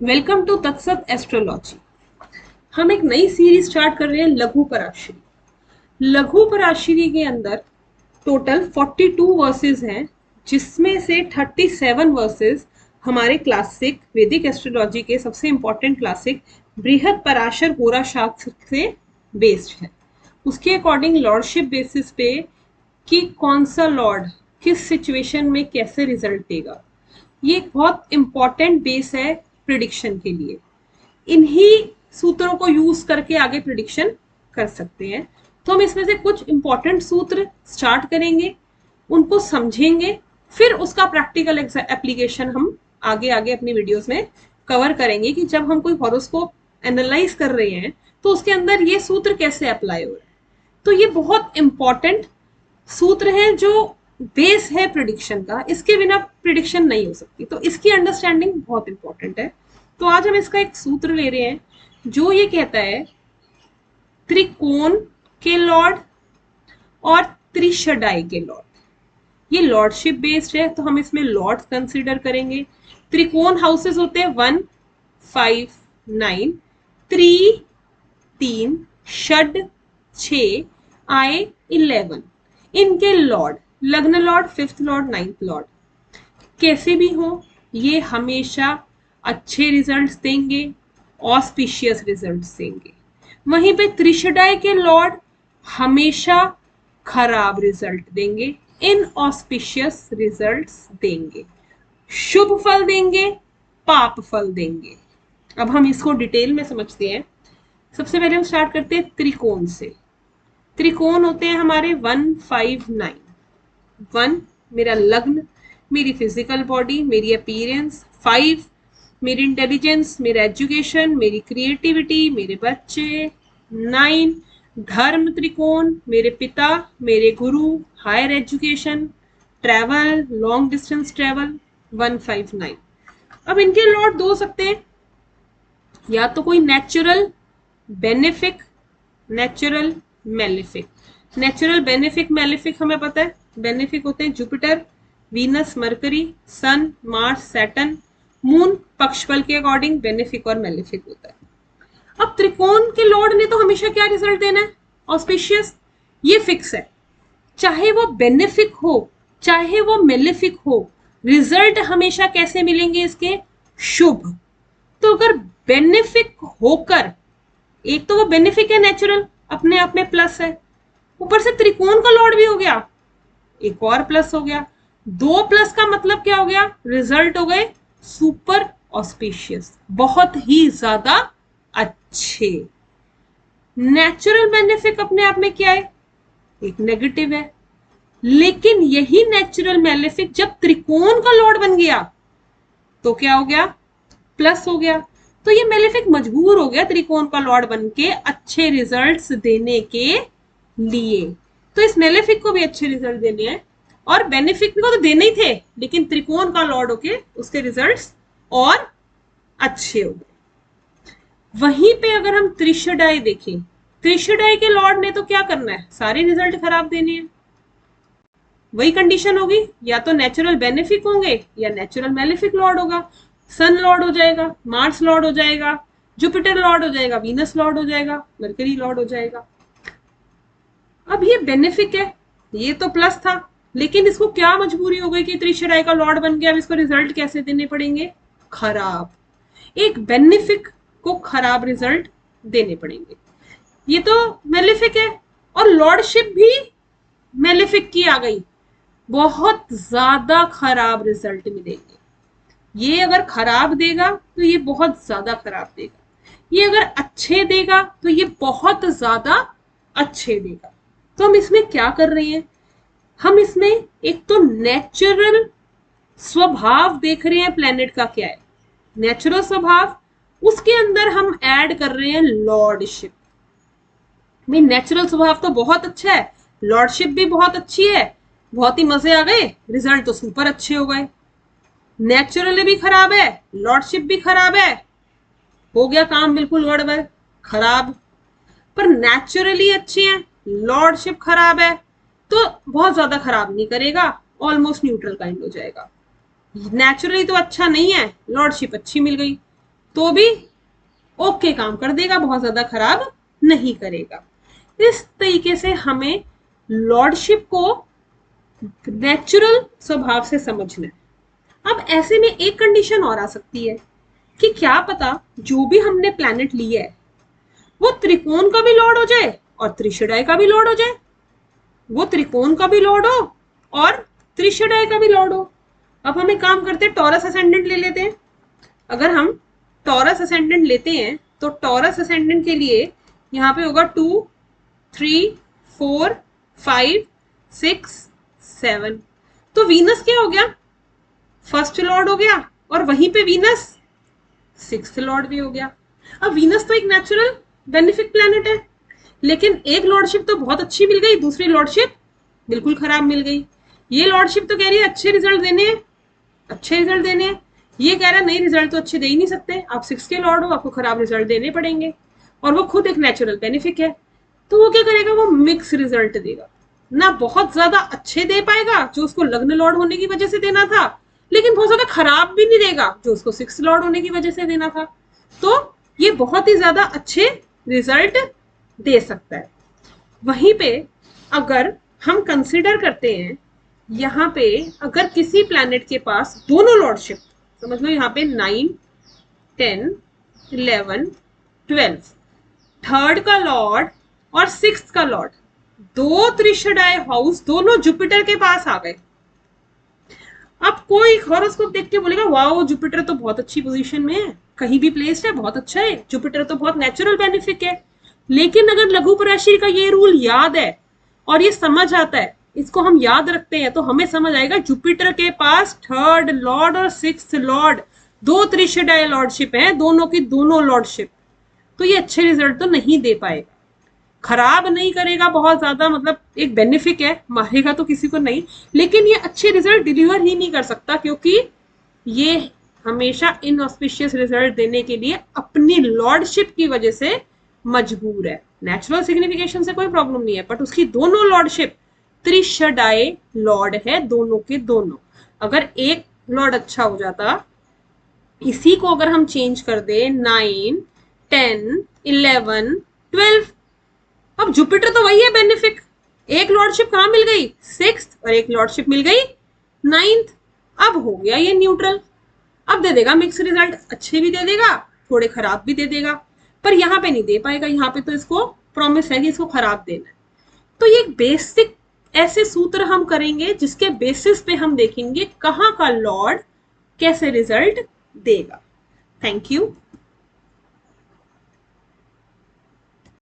Welcome to तत्सत astrology. हम एक नई सीरीज स्टार्ट कर रहे हैं लघु पराशरी। लघु पराशरी के अंदर टोटल 42 वर्सेस हैं, जिसमें से 37 वर्सेस हमारे क्लासिक वैदिक एस्ट्रोलॉजी के सबसे इंपॉर्टेंट क्लासिक बृहद पराशर होरा शास्त्र से बेस्ड है। उसके अकॉर्डिंग लॉर्डशिप बेसिस पे कि कौन सा लॉर्ड किस सिचुएशन में कैसे रिजल्ट देगा, ये एक बहुत इंपॉर्टेंट बेस है प्रिडिक्शन के लिए। इन्हीं सूत्रों को यूज करके आगे प्रिडिक्शन कर सकते हैं। तो हम इसमें से कुछ इंपॉर्टेंट सूत्र स्टार्ट करेंगे, उनको समझेंगे, फिर उसका प्रैक्टिकल एप्लीकेशन हम आगे आगे अपनी वीडियोस में कवर करेंगे कि जब हम कोई हॉरोस्कोप एनालाइज कर रहे हैं तो उसके अंदर ये सूत्र कैसे अप्लाई हो रहा है। तो ये बहुत इंपॉर्टेंट सूत्र है जो बेस है प्रिडिक्शन का। इसके बिना प्रिडिक्शन नहीं हो सकती, तो इसकी अंडरस्टैंडिंग बहुत इंपॉर्टेंट है। तो आज हम इसका एक सूत्र ले रहे हैं जो ये कहता है त्रिकोण के लॉर्ड और त्रिशडाई के लॉर्ड। ये लॉर्डशिप बेस्ड है, तो हम इसमें लॉर्ड कंसिडर करेंगे। त्रिकोण हाउसेस होते हैं 1, 5, 9, त्रि 3, षड 6, आए 11। इनके लॉर्ड, लग्न Lord, 5th Lord, 9th Lord कैसे भी हो, ये हमेशा अच्छे रिजल्ट्स देंगे, ऑस्पिशियस रिजल्ट्स देंगे। वहीं पे त्रिशडाई के लॉर्ड हमेशा खराब रिजल्ट देंगे, इनऑस्पिशियस रिजल्ट्स देंगे, शुभ फल देंगे, पाप फल देंगे। अब हम इसको डिटेल में समझते हैं। सबसे पहले हम स्टार्ट करते हैं त्रिकोण से। त्रिकोण होते हैं हमारे 1, 5, 9। 1 मेरा लग्न, मेरी फिजिकल बॉडी, मेरी अपीयरेंस। 5 मेरी इंटेलिजेंस, मेरा एजुकेशन, मेरी क्रिएटिविटी, मेरे बच्चे। 9 धर्म त्रिकोण, मेरे पिता, मेरे गुरु, higher education, travel, long distance travel. 1, 5, 9। अब इनके लॉर्ड दो सकते हैं, या तो कोई natural benefic, natural malefic. Natural benefic malefic हमें पता है। बेनिफिक होते हैं जुपिटर, वीनस, मरकरी, सन, मार्स, सैटर्न, मून। पक्षफल के अकॉर्डिंग बेनिफिक और मेलिफिक होता है। अब त्रिकोण के लॉर्ड ने तो हमेशा क्या रिजल्ट देना है? ऑस्पिशियस। ये फिक्स है, चाहे वो बेनिफिक हो चाहे वो मेलिफिक हो, रिजल्ट हमेशा कैसे मिलेंगे इसके? शुभ। तो अगर बेनिफिक होकर, एक तो वो बेनिफिक है नेचुरल, अपने आप में प्लस है, ऊपर से त्रिकोण का लॉर्ड भी हो गया, एक और प्लस हो गया। 2 प्लस का मतलब क्या हो गया? रिजल्ट हो गए सुपर ऑस्पिशियस, बहुत ही ज्यादा अच्छे। नेचुरल बेनिफिक अपने आप में क्या है? एक नेगेटिव है। लेकिन यही नेचुरल मेलेफिक जब त्रिकोण का लॉर्ड बन गया तो क्या हो गया? प्लस हो गया। तो ये मेलेफिक मजबूर हो गया त्रिकोण का लॉर्ड बन के अच्छे रिजल्ट्स देने के लिए। तो इस मेलेफिक को भी अच्छे रिजल्ट देने हैं, और बेनिफिक को तो देने ही थे, लेकिन त्रिकोण का लॉर्ड होके उसके रिजल्ट्स और अच्छे हो गए। वहीं पे अगर हम त्रिशडाई देखें, त्रिशडाई के लॉर्ड ने तो क्या करना है? सारे रिजल्ट खराब देने हैं। वही कंडीशन होगी, या तो नेचुरल बेनिफिक होंगे या नेचुरल मेलिफिक लॉर्ड होगा। सन लॉर्ड हो जाएगा, मार्स लॉर्ड हो जाएगा, जुपिटर लॉर्ड हो जाएगा, वीनस लॉर्ड हो जाएगा, मरकरी लॉर्ड हो जाएगा। अब ये बेनिफिक है, ये तो प्लस था, लेकिन इसको क्या मजबूरी हो गई कि त्रिशडाई का लॉर्ड बन गया, अब इसको रिजल्ट कैसे देने पड़ेंगे? खराब। एक बेनिफिक को खराब रिजल्ट देने पड़ेंगे। ये तो मेलिफिक है, और लॉर्डशिप भी मेलिफिक की आ गई, बहुत ज्यादा खराब रिजल्ट मिलेंगे। ये अगर खराब देगा तो ये बहुत ज्यादा खराब देगा, ये अगर अच्छे देगा तो ये बहुत ज्यादा अच्छे देगा। तो हम इसमें क्या कर रहे हैं? हम इसमें एक तो नेचुरल स्वभाव देख रहे हैं, प्लेनेट का क्या है नेचुरल स्वभाव, उसके अंदर हम ऐड कर रहे हैं लॉर्डशिप। भाई नेचुरल स्वभाव तो बहुत अच्छा है, लॉर्डशिप भी बहुत अच्छी है, बहुत ही मजे आ गए, रिजल्ट तो सुपर अच्छे हो गए। नेचुरली भी खराब है, लॉर्डशिप भी खराब है, हो गया काम बिल्कुल गड़बड़, खराब। पर नेचुरली अच्छे हैं, लॉर्डशिप खराब है, तो बहुत ज्यादा खराब नहीं करेगा, ऑलमोस्ट न्यूट्रल काइंड हो जाएगा। नेचुरली तो अच्छा नहीं है, लॉर्डशिप अच्छी मिल गई, तो भी ओके काम कर देगा, बहुत ज्यादा खराब नहीं करेगा। इस तरीके से हमें लॉर्डशिप को नेचुरल स्वभाव से समझना है। अब ऐसे में एक कंडीशन और आ सकती है कि क्या पता जो भी हमने प्लैनेट लिया है वो त्रिकोण का भी लॉर्ड हो जाए और त्रिशुडाई का भी लॉर्ड हो जाए, वो त्रिकोण का भी लॉर्ड हो और त्रिशुडाई का भी लॉर्ड हो। अब हम एक काम करते हैं, टॉरस असेंडेंट ले लेते हैं। अगर हम टॉरस असेंडेंट लेते हैं तो टॉरस असेंडेंट के लिए यहाँ पे होगा 2 3 4 5 6 7। तो वीनस क्या हो गया, फर्स्ट लॉर्ड हो गया और वहीं पे वीनस सिक्स्थ लॉर्ड भी हो गया। अब वीनस तो एक नेचुरल बेनिफिक प्लैनेट है, लेकिन एक लॉर्डशिप तो बहुत अच्छी मिल गई, दूसरी लॉर्डशिप बिल्कुल खराब मिल गई। ये लॉर्डशिप तो कह रही है अच्छे रिजल्ट देने हैं, अच्छे रिजल्ट देने हैं, ये कह रहा है नहीं रिजल्ट तो अच्छे दे ही नहीं सकते, आप 6 के लॉर्ड हो, आपको खराब रिजल्ट देने पड़ेंगे, और वो खुद एक नेचुरल बेनिफिक है। तो वो क्या करेगा, वो मिक्स रिजल्ट देगा, ना बहुत ज्यादा अच्छे दे पाएगा जो उसको लग्न लॉर्ड होने की वजह से देना था, लेकिन बहुत ज्यादा खराब भी नहीं देगा जो उसको 6 लॉर्ड होने की वजह से देना था। तो ये बहुत ही ज्यादा अच्छे रिजल्ट दे सकता है। वहीं पे अगर हम कंसिडर करते हैं, यहाँ पे अगर किसी प्लैनेट के पास दोनों लॉर्डशिप, समझ लो यहाँ पे 9 10 11 12, थर्ड का लॉर्ड और सिक्स्थ का लॉर्ड, दो त्रिशुडाई हाउस दोनों जुपिटर के पास आ गए। अब कोई हॉरोस्कोप देख के बोलेगा वाओ जुपिटर तो बहुत अच्छी पोजीशन में है, कहीं भी प्लेस्ड है, बहुत अच्छा है, जुपिटर तो बहुत नेचुरल बेनिफिक है। लेकिन अगर लघु पराशरी का ये रूल याद है और ये समझ आता है, इसको हम याद रखते हैं, तो हमें समझ आएगा जुपिटर के पास थर्ड लॉर्ड और सिक्स्थ लॉर्ड, दो त्रिशुडाई लॉर्डशिप है, दोनों की दोनों लॉर्डशिप, तो ये अच्छे रिजल्ट तो नहीं दे पाएगा, खराब नहीं करेगा बहुत ज्यादा, मतलब एक बेनिफिक है, मारेगा तो किसी को नहीं, लेकिन ये अच्छे रिजल्ट डिलीवर ही नहीं कर सकता, क्योंकि ये हमेशा इनऑस्पिशियस रिजल्ट देने के लिए अपनी लॉर्डशिप की वजह से मजबूर है। नेचुरल सिग्निफिकेशन से कोई प्रॉब्लम नहीं है, बट उसकी दोनों लॉर्डशिप त्रिशुडाई लॉर्ड है, दोनों के दोनों। अगर एक लॉर्ड अच्छा हो जाता, इसी को अगर हम चेंज कर दे 9 10 11 12, अब जुपिटर तो वही है बेनिफिक, एक लॉर्डशिप कहां मिल गई, सिक्स्थ, और एक लॉर्डशिप मिल गई 9th। अब हो गया ये न्यूट्रल, अब दे देगा मिक्स रिजल्ट, अच्छे भी दे देगा थोड़े खराब भी दे देगा, पर यहाँ पे नहीं दे पाएगा, यहाँ पे तो इसको प्रॉमिस है कि इसको खराब देना है। तो ये बेसिक ऐसे सूत्र हम करेंगे जिसके बेसिस पे हम देखेंगे कहाँ का लॉर्ड कैसे रिजल्ट देगा। Thank you.